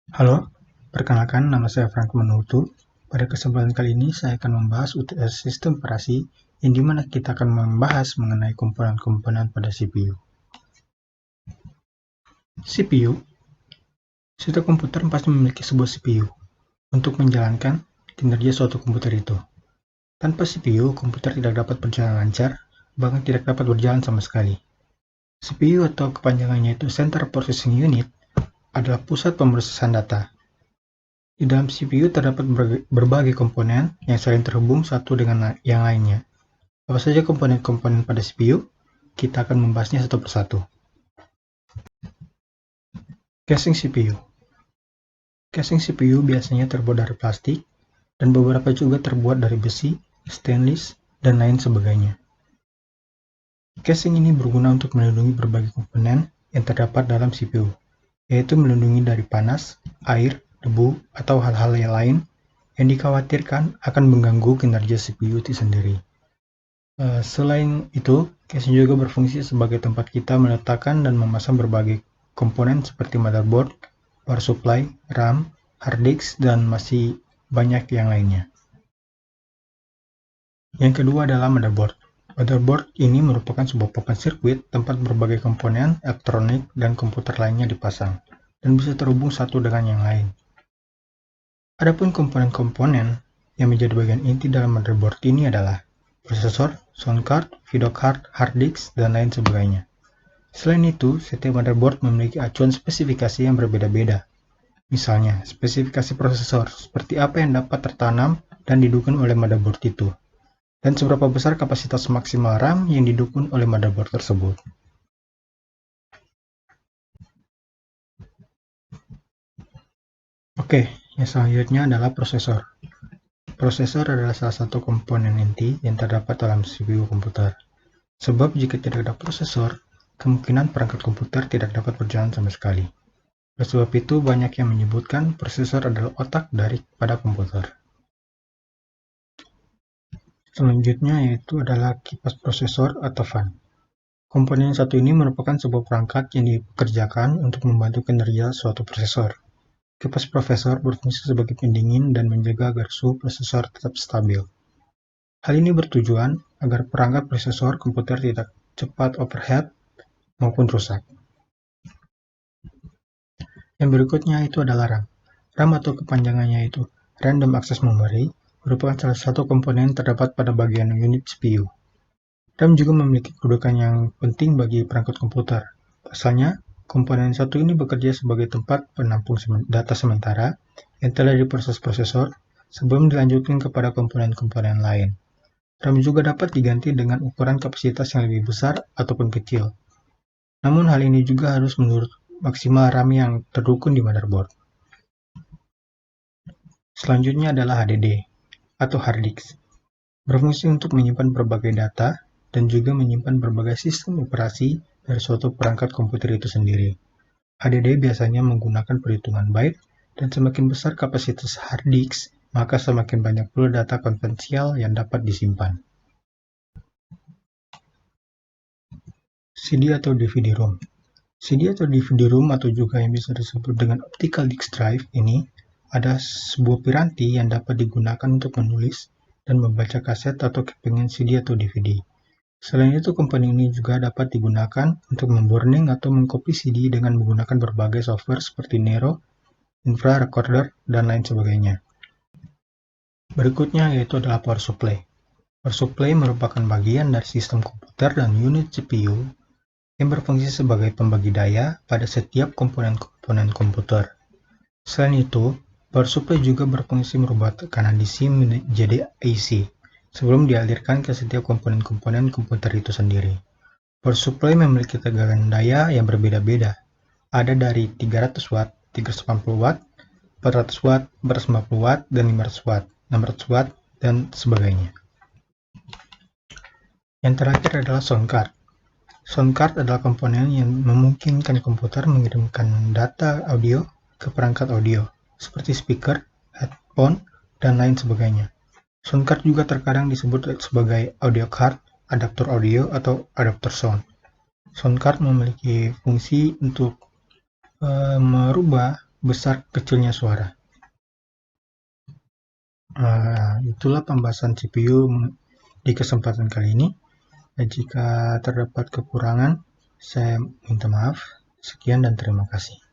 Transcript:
Halo, perkenalkan nama saya Frank Manutu. Pada kesempatan kali ini saya akan membahas UTS sistem operasi yang dimana kita akan membahas mengenai komponen-komponen pada CPU. CPU, setiap komputer pasti memiliki sebuah CPU untuk menjalankan kinerja suatu komputer itu. Tanpa CPU, komputer tidak dapat berjalan lancar, bahkan tidak dapat berjalan sama sekali. CPU atau kepanjangannya itu Central Processing Unit adalah pusat pemrosesan data. Di dalam CPU terdapat berbagai komponen yang saling terhubung satu dengan yang lainnya. Apa saja komponen-komponen pada CPU? Kita akan membahasnya satu persatu. Casing CPU. Casing CPU biasanya terbuat dari plastik, dan beberapa juga terbuat dari besi, stainless, dan lain sebagainya. Casing ini berguna untuk melindungi berbagai komponen yang terdapat dalam CPU, yaitu melindungi dari panas, air, debu, atau hal-hal yang lain yang dikhawatirkan akan mengganggu kinerja CPU itu sendiri. Selain itu, casing juga berfungsi sebagai tempat kita meletakkan dan memasang berbagai komponen seperti motherboard, power supply, RAM, hard disk, dan masih banyak yang lainnya. Yang kedua adalah motherboard. Motherboard ini merupakan sebuah papan sirkuit tempat berbagai komponen, elektronik, dan komputer lainnya dipasang, dan bisa terhubung satu dengan yang lain. Adapun komponen-komponen yang menjadi bagian inti dalam motherboard ini adalah prosesor, sound card, video card, hard disk, dan lain sebagainya. Selain itu, setiap motherboard memiliki acuan spesifikasi yang berbeda-beda. Misalnya, spesifikasi prosesor, seperti apa yang dapat tertanam dan didukung oleh motherboard itu, dan seberapa besar kapasitas maksimal RAM yang didukung oleh motherboard tersebut. Oke, yang selanjutnya adalah prosesor. Prosesor adalah salah satu komponen inti yang terdapat dalam CPU komputer. Sebab jika tidak ada prosesor, kemungkinan perangkat komputer tidak dapat berjalan sama sekali. Oleh sebab itu, banyak yang menyebutkan prosesor adalah otak pada komputer. Selanjutnya yaitu adalah kipas prosesor atau fan. Komponen satu ini merupakan sebuah perangkat yang dikerjakan untuk membantu kinerja suatu prosesor. Kipas prosesor berfungsi sebagai pendingin dan menjaga agar suhu prosesor tetap stabil. Hal ini bertujuan agar perangkat prosesor komputer tidak cepat overheat maupun rusak. Yang berikutnya itu adalah RAM. RAM atau kepanjangannya itu Random Access Memory merupakan salah satu komponen terdapat pada bagian unit CPU. RAM juga memiliki kedudukan yang penting bagi perangkat komputer. Pasalnya, komponen satu ini bekerja sebagai tempat penampung data sementara yang telah diproses prosesor sebelum dilanjutkan kepada komponen-komponen lain. RAM juga dapat diganti dengan ukuran kapasitas yang lebih besar ataupun kecil. Namun hal ini juga harus menurut maksimal RAM yang terdukung di motherboard. Selanjutnya adalah HDD atau hard disk. Berfungsi untuk menyimpan berbagai data dan juga menyimpan berbagai sistem operasi dari suatu perangkat komputer itu sendiri. HDD biasanya menggunakan perhitungan byte, dan semakin besar kapasitas hard disk, maka semakin banyak pula data konvensional yang dapat disimpan. CD atau DVD-ROM. CD atau DVD-ROM atau juga yang bisa disebut dengan optical disk drive ini ada sebuah piranti yang dapat digunakan untuk menulis dan membaca kaset atau kepingan CD atau DVD. Selain itu, komponen ini juga dapat digunakan untuk memburning atau mengcopy CD dengan menggunakan berbagai software seperti Nero, Infra Recorder, dan lain sebagainya. Berikutnya yaitu adalah power supply. Power supply merupakan bagian dari sistem komputer dan unit CPU yang berfungsi sebagai pembagi daya pada setiap komponen-komponen komputer. Selain itu, power supply juga berfungsi merubah tekanan DC menjadi AC sebelum dialirkan ke setiap komponen-komponen komputer itu sendiri. Power supply memiliki tegangan daya yang berbeda-beda. Ada dari 300 watt, 380 watt, 400 watt, 450 watt, dan 500 watt, 600 watt, dan sebagainya. Yang terakhir adalah sound card. Sound card adalah komponen yang memungkinkan komputer mengirimkan data audio ke perangkat audio, seperti speaker, headphone, dan lain sebagainya. Sound card juga terkadang disebut sebagai audio card, adaptor audio, atau adaptor sound. Sound card memiliki fungsi untuk merubah besar kecilnya suara. Itulah pembahasan CPU di kesempatan kali ini. Jika terdapat kekurangan, saya minta maaf. Sekian dan terima kasih.